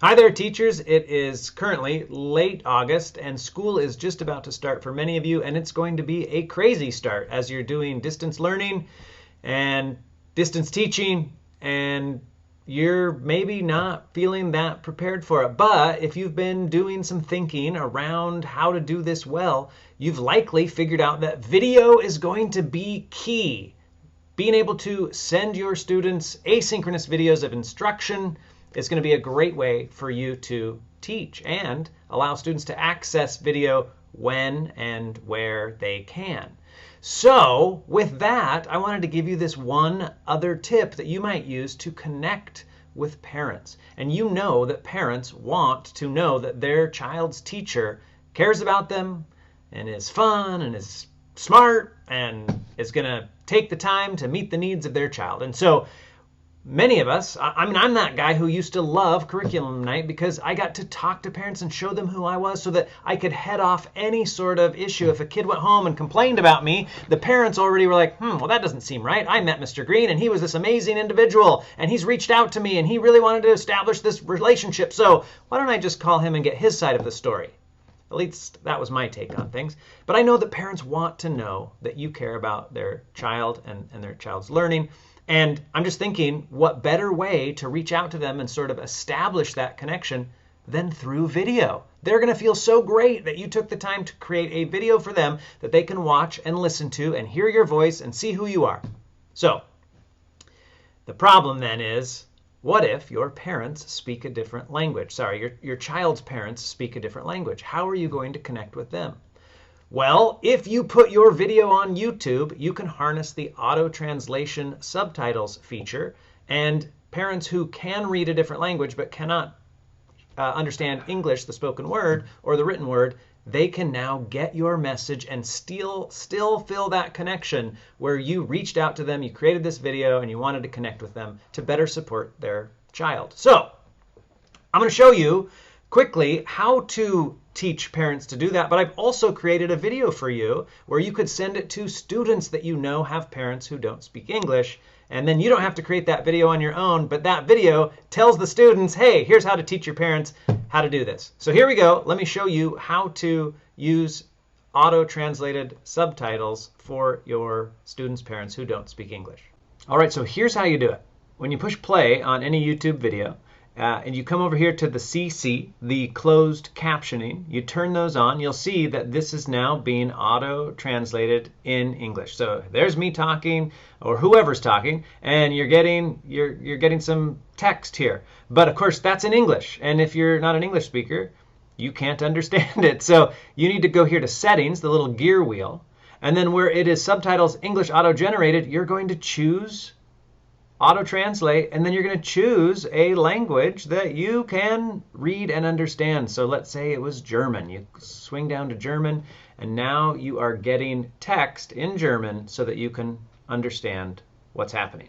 Hi there, teachers. It is currently late August and school is just about to start for many of you, and it's going to be a crazy start as you're doing distance learning and distance teaching, and you're maybe not feeling that prepared for it. But if you've been doing some thinking around how to do this well, you've likely figured out that video is going to be key. Being able to send your students asynchronous videos of instruction is going to be a great way for you to teach and allow students to access video when and where they can. So with that, I wanted to give you this one other tip that you might use to connect with parents. And you know that parents want to know that their child's teacher cares about them and is fun and is smart and is going to take the time to meet the needs of their child. And so many of us, I'm that guy who used to love curriculum night because I got to talk to parents and show them who I was so that I could head off any sort of issue. If a kid went home and complained about me, the parents already were like, well, that doesn't seem right. I met Mr. Green and he was this amazing individual and he's reached out to me and he really wanted to establish this relationship. So why don't I just call him and get his side of the story? At least that was my take on things. But I know that parents want to know that you care about their child and their child's learning. And I'm just thinking, what better way to reach out to them and sort of establish that connection than through video? They're going to feel so great that you took the time to create a video for them that they can watch and listen to and hear your voice and see who you are. So the problem then is, what if your parents speak a different language? Sorry, your child's parents speak a different language. How are you going to connect with them? Well, if you put your video on YouTube, you can harness the auto translation subtitles feature, and parents who can read a different language but cannot understand English, the spoken word, or the written word, they can now get your message and still feel that connection where you reached out to them, you created this video, and you wanted to connect with them to better support their child. So I'm going to show you quickly how to teach parents to do that, but I've also created a video for you where you could send it to students that you know have parents who don't speak English, and then you don't have to create that video on your own, but that video tells the students, hey, here's how to teach your parents how to do this. So here we go. Let me show you how to use auto-translated subtitles for your students' parents who don't speak English. All right, so here's how you do it. When you push play on any YouTube video, and you come over here to the CC, the closed captioning, you turn those on, you'll see that this is now being auto-translated in English. So there's me talking, or whoever's talking, and you're getting some text here. But of course, that's in English, and if you're not an English speaker, you can't understand it. So you need to go here to Settings, the little gear wheel, and then where it is Subtitles English Auto-Generated, you're going to choose auto-translate, and then you're going to choose a language that you can read and understand. So let's say it was German. You swing down to German, and now you are getting text in German so that you can understand what's happening.